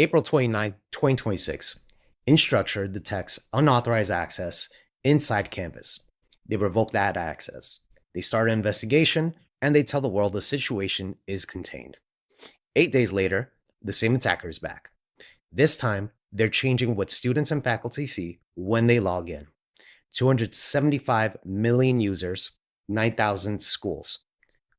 April 29, 2026, Instructure detects unauthorized access inside Canvas. They revoke that access. They start an investigation and they tell the world the situation is contained. 8 days later, the same attacker is back. This time, they're changing what students and faculty see when they log in. 275 million users, 9,000 schools.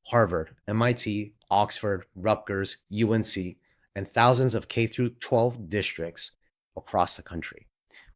Harvard, MIT, Oxford, Rutgers, UNC, and thousands of K-12 districts across the country.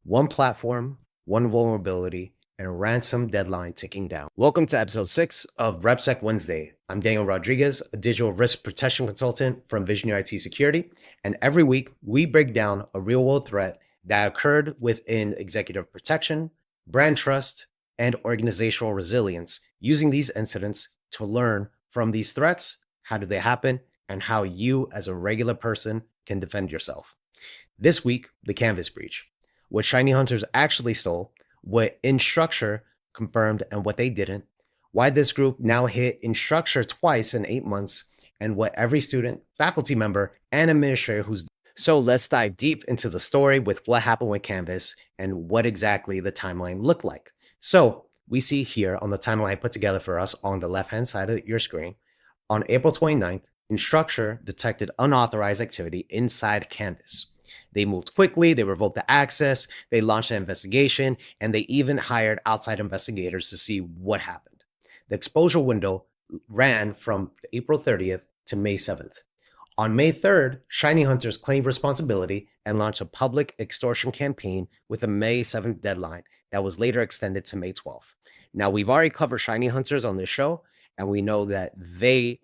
One platform, one vulnerability, and a ransom deadline ticking down. Welcome to episode 6 of RepSec Wednesday. I'm Daniel Rodriguez, a digital risk protection consultant from VisioneerIT Security, and every week we break down a real-world threat that occurred within executive protection, brand trust, and organizational resilience, using these incidents to learn from these threats, how do they happen, and how you as a regular person can defend yourself. This week, the Canvas breach, what ShinyHunters actually stole, what Instructure confirmed and what they didn't, why this group now hit Instructure twice in 8 months, and what every student, faculty member, and administrator who's. So let's dive deep into the story with what happened with Canvas and what exactly the timeline looked like. So we see here on the timeline I put together for us on the left-hand side of your screen, on April 29th, Instructure detected unauthorized activity inside Canvas. They moved quickly, they revoked the access, they launched an investigation, and they even hired outside investigators to see what happened. The exposure window ran from April 30th to May 7th. On May 3rd, ShinyHunters claimed responsibility and launched a public extortion campaign with a May 7th deadline that was later extended to May 12th. Now, we've already covered ShinyHunters on this show, and we know that they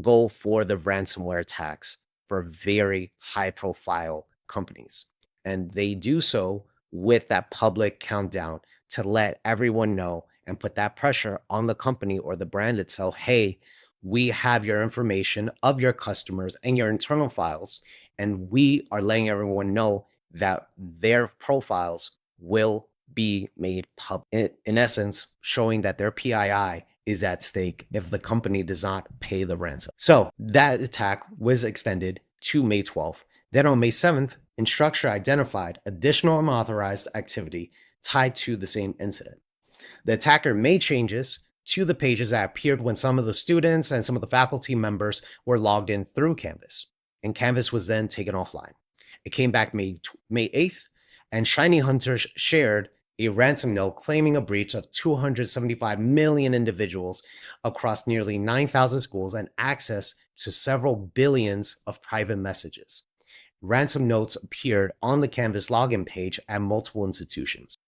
go for the ransomware attacks for very high-profile companies. And they do so with that public countdown to let everyone know and put that pressure on the company or the brand itself. Hey, we have your information of your customers and your internal files, and we are letting everyone know that their profiles will be made public. In essence, showing that their PII is at stake if the company does not pay the ransom. So that attack was extended to May 12th. Then on May 7th, Instructure identified additional unauthorized activity tied to the same incident. The attacker made changes to the pages that appeared when some of the students and some of the faculty members were logged in through Canvas, and Canvas was then taken offline. It came back May 8th, and ShinyHunters shared a ransom note claiming a breach of 275 million individuals across nearly 9,000 schools and access to several billions of private messages. Ransom notes appeared on the Canvas login page at multiple institutions.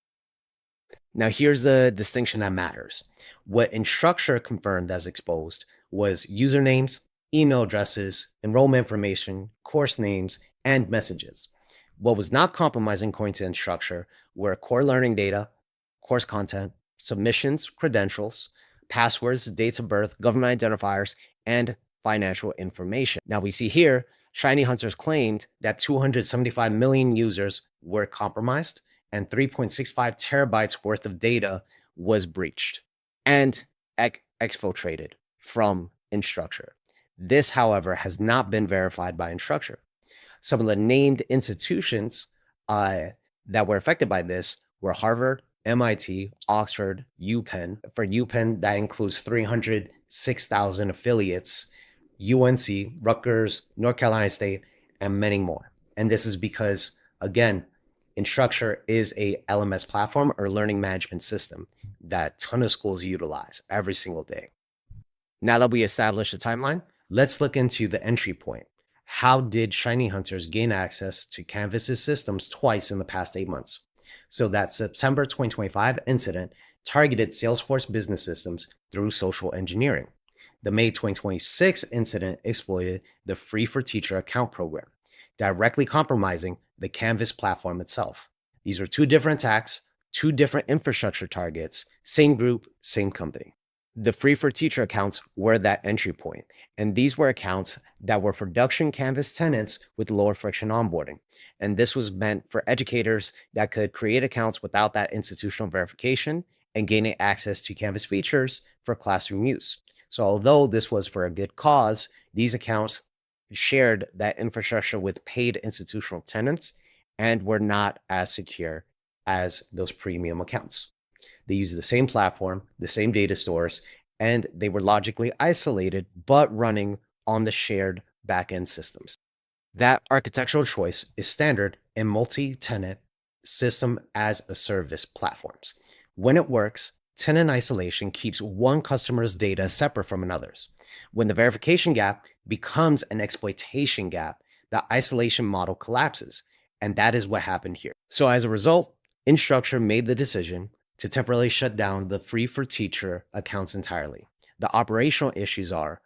Now, here's the distinction that matters. What Instructure confirmed as exposed was usernames, email addresses, enrollment information, course names, and messages. What was not compromising according to Instructure were core learning data, course content, submissions, credentials, passwords, dates of birth, government identifiers, and financial information. Now we see here, ShinyHunters claimed that 275 million users were compromised and 3.65 terabytes worth of data was breached and exfiltrated from Instructure. This, however, has not been verified by Instructure. Some of the named institutions that were affected by this were Harvard, MIT, Oxford, UPenn. For UPenn, that includes 306,000 affiliates, UNC, Rutgers, North Carolina State, and many more. And this is because, again, Instructure is a LMS platform or learning management system that a ton of schools utilize every single day. Now that we established the timeline, let's look into the entry point. How did ShinyHunters gain access to Canvas's systems twice in the past 8 months? So that September 2025 incident targeted Salesforce business systems through social engineering. The May 2026 incident exploited the Free for Teacher account program, directly compromising the Canvas platform itself. These were two different attacks, two different infrastructure targets, same group, same company. The Free for Teacher accounts were that entry point, and these were accounts that were production Canvas tenants with lower friction onboarding. And this was meant for educators that could create accounts without that institutional verification and gaining access to Canvas features for classroom use. So although this was for a good cause, these accounts shared that infrastructure with paid institutional tenants and were not as secure as those premium accounts. They used the same platform, the same data stores, and they were logically isolated, but running on the shared backend systems. That architectural choice is standard in multi-tenant system as a service platforms. When it works, tenant isolation keeps one customer's data separate from another's. When the verification gap becomes an exploitation gap, the isolation model collapses. And that is what happened here. So as a result, Instructure made the decision to temporarily shut down the free for teacher accounts entirely. The operational issues are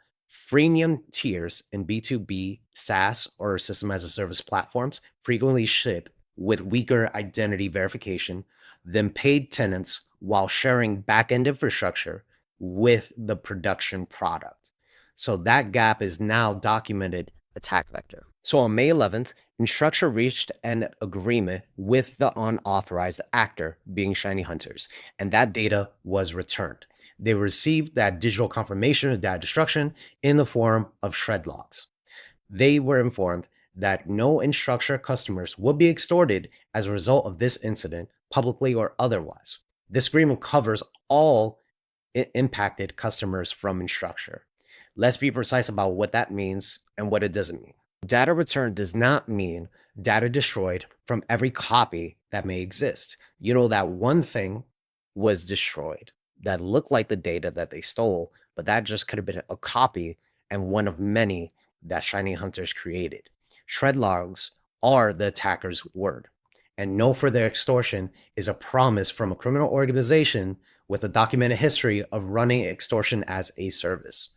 freemium tiers in B2B SaaS or system as a service platforms frequently ship with weaker identity verification than paid tenants while sharing backend infrastructure with the production product. So that gap is now documented attack vector. So on May 11th, Instructure reached an agreement with the unauthorized actor, being ShinyHunters, and that data was returned. They received that digital confirmation of data destruction in the form of shred logs. They were informed that no Instructure customers would be extorted as a result of this incident, publicly or otherwise. This agreement covers all impacted customers from Instructure. Let's be precise about what that means and what it doesn't mean. Data returned does not mean data destroyed from every copy that may exist. You know, that one thing was destroyed that looked like the data that they stole, but that just could have been a copy and one of many that ShinyHunters created. Shred logs are the attacker's word, and no further extortion is a promise from a criminal organization with a documented history of running extortion as a service.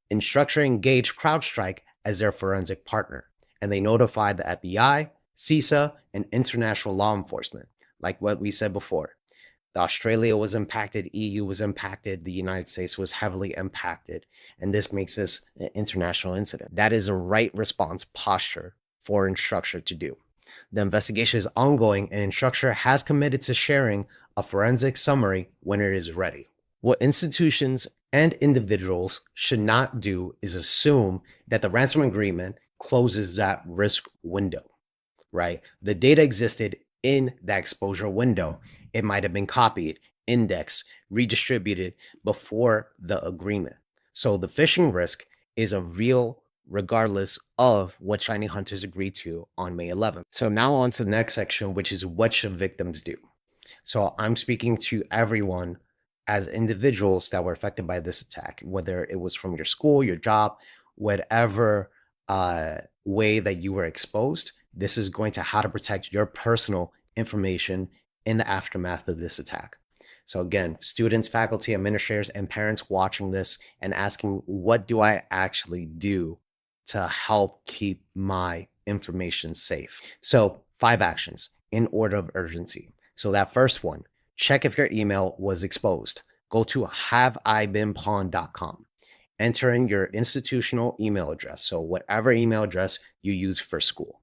Instructure engaged CrowdStrike as their forensic partner, and they notified the FBI, CISA, and international law enforcement, like what we said before. Australia was impacted, EU was impacted, the United States was heavily impacted, and this makes this an international incident. That is a right response posture for Instructure to do. The investigation is ongoing, and Instructure has committed to sharing a forensic summary when it is ready. What institutions and individuals should not do is assume that the ransom agreement closes that risk window, right? The data existed in that exposure window. It might have been copied, indexed, redistributed before the agreement. So the phishing risk is a real regardless of what ShinyHunters agreed to on May 11th. So now on to the next section, which is what should victims do? So I'm speaking to everyone as individuals that were affected by this attack, whether it was from your school, your job, whatever way that you were exposed. This is going to how to protect your personal information in the aftermath of this attack. So again, students, faculty, administrators, and parents watching this and asking, what do I actually do to help keep my information safe? So 5 actions in order of urgency. So that first one, check if your email was exposed. Go to haveibeenpawned.com. Enter in your institutional email address, so whatever email address you use for school.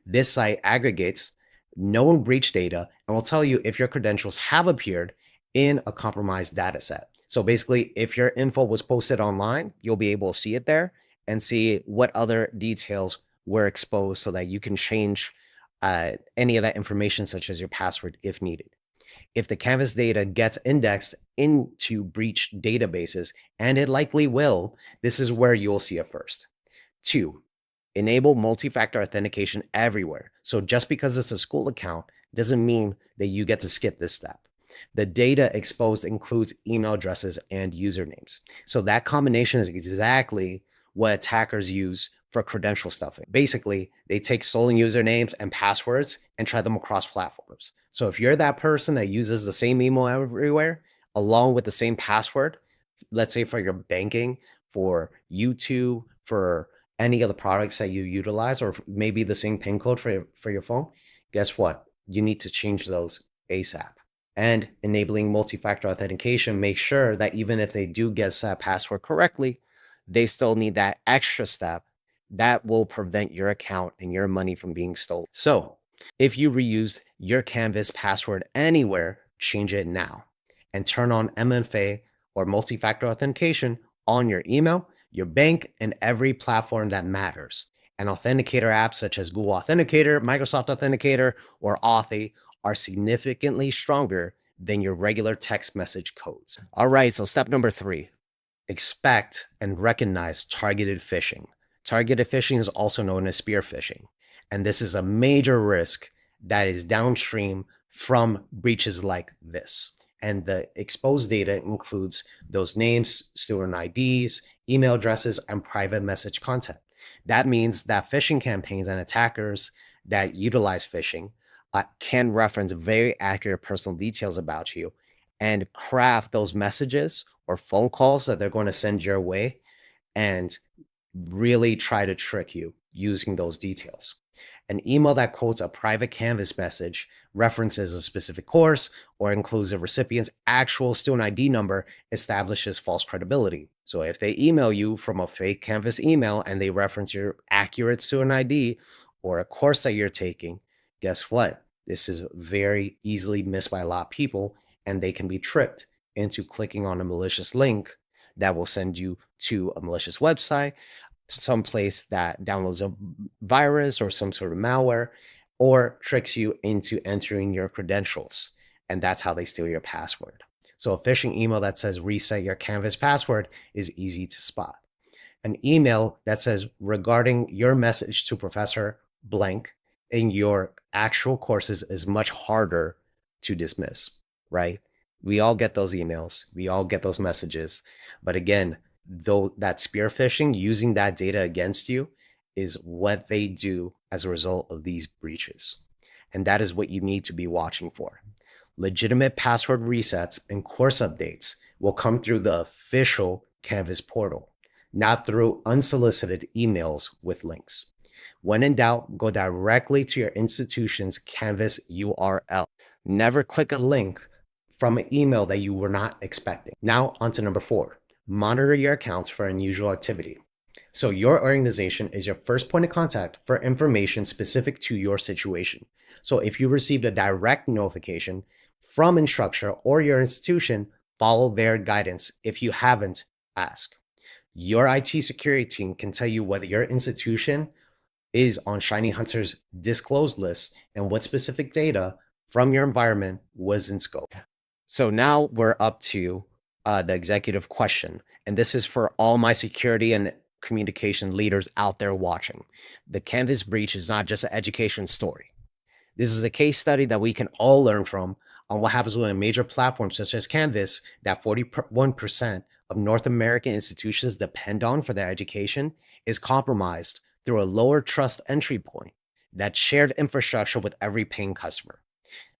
This site aggregates known breach data and will tell you if your credentials have appeared in a compromised data set. So basically, if your info was posted online, you'll be able to see it there and see what other details were exposed so that you can change any of that information, such as your password, if needed. If the Canvas data gets indexed into breach databases, and it likely will, this is where you'll see it first. 2, enable multi-factor authentication everywhere. So just because it's a school account doesn't mean that you get to skip this step. The data exposed includes email addresses and usernames. So that combination is exactly what attackers use for credential stuffing. Basically, they take stolen usernames and passwords and try them across platforms. So if you're that person that uses the same email everywhere, along with the same password, let's say for your banking, for YouTube, for any of the products that you utilize, or maybe the same PIN code for your phone, guess what? You need to change those ASAP. And enabling multi-factor authentication makes sure that even if they do guess that password correctly, they still need that extra step that will prevent your account and your money from being stolen. So if you reused your Canvas password anywhere, change it now and turn on MFA or multi-factor authentication on your email, your bank, and every platform that matters. And authenticator apps such as Google Authenticator, Microsoft Authenticator, or Authy are significantly stronger than your regular text message codes. All right, so step number 3. Expect and recognize targeted phishing. Targeted phishing is also known as spear phishing, and this is a major risk that is downstream from breaches like this. And the exposed data includes those names, student IDs, email addresses, and private message content. That means that phishing campaigns and attackers that utilize phishing can reference very accurate personal details about you and craft those messages or phone calls that they're going to send your way and really try to trick you using those details. An email that quotes a private Canvas message, references a specific course, or includes a recipient's actual student ID number establishes false credibility. So if they email you from a fake Canvas email and they reference your accurate student ID or a course that you're taking, guess what? This is very easily missed by a lot of people, and they can be tricked into clicking on a malicious link that will send you to a malicious website, someplace that downloads a virus or some sort of malware, or tricks you into entering your credentials. And that's how they steal your password. So a phishing email that says reset your Canvas password is easy to spot. An email that says regarding your message to Professor blank in your actual courses is much harder to dismiss, right? We all get those emails. We all get those messages. But again, though that spear phishing, using that data against you, is what they do as a result of these breaches. And that is what you need to be watching for. Legitimate password resets and course updates will come through the official Canvas portal, not through unsolicited emails with links. When in doubt, go directly to your institution's Canvas URL. Never click a link from an email that you were not expecting. Now, on to number 4. Monitor your accounts for unusual activity. So your organization is your first point of contact for information specific to your situation. So if you received a direct notification from Instructure or your institution, follow their guidance. If you haven't, ask. Your IT security team can tell you whether your institution is on ShinyHunters disclosed list and what specific data from your environment was in scope. So now we're up to the executive question, and this is for all my security and communication leaders out there watching. The Canvas breach is not just an education story. This is a case study that we can all learn from on what happens when a major platform such as Canvas, that 41% of North American institutions depend on for their education, is compromised through a lower trust entry point that's shared infrastructure with every paying customer.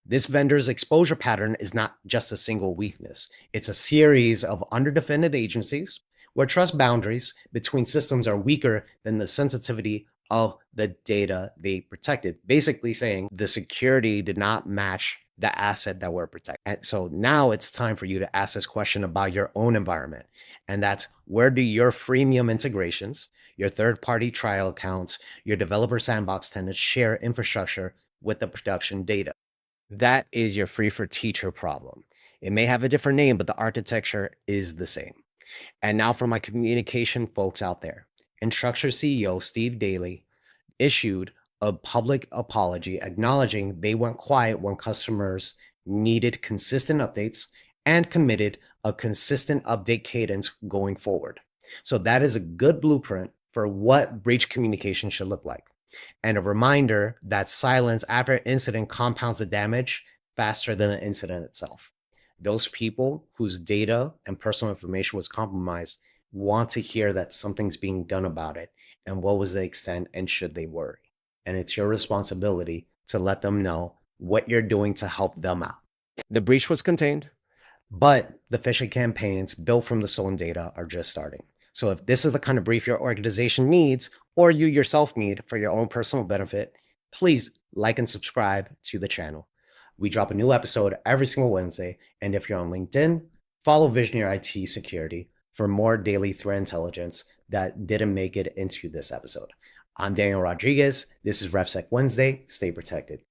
This vendor's exposure pattern is not just a single weakness. It's a series of underdefended agencies where trust boundaries between systems are weaker than the sensitivity of the data they protected. Basically saying the security did not match the asset that we're protecting. And so now it's time for you to ask this question about your own environment. And that's, where do your freemium integrations, your third-party trial accounts, your developer sandbox tenants share infrastructure with the production data? That is your free for teacher problem. It may have a different name, but the architecture is the same. And now for my communication folks out there, Instructure CEO Steve Daly issued a public apology acknowledging they went quiet when customers needed consistent updates and committed a consistent update cadence going forward. So that is a good blueprint for what breach communication should look like. And a reminder that silence after an incident compounds the damage faster than the incident itself. Those people whose data and personal information was compromised want to hear that something's being done about it and what was the extent and should they worry. And it's your responsibility to let them know what you're doing to help them out. The breach was contained, but the phishing campaigns built from the stolen data are just starting. So if this is the kind of brief your organization needs, or you yourself need for your own personal benefit, please like and subscribe to the channel. We drop a new episode every single Wednesday, and if you're on LinkedIn, follow VisioneerIT Security for more daily threat intelligence that didn't make it into this episode. I'm Daniel Rodriguez. This is RepSec Wednesday. Stay protected.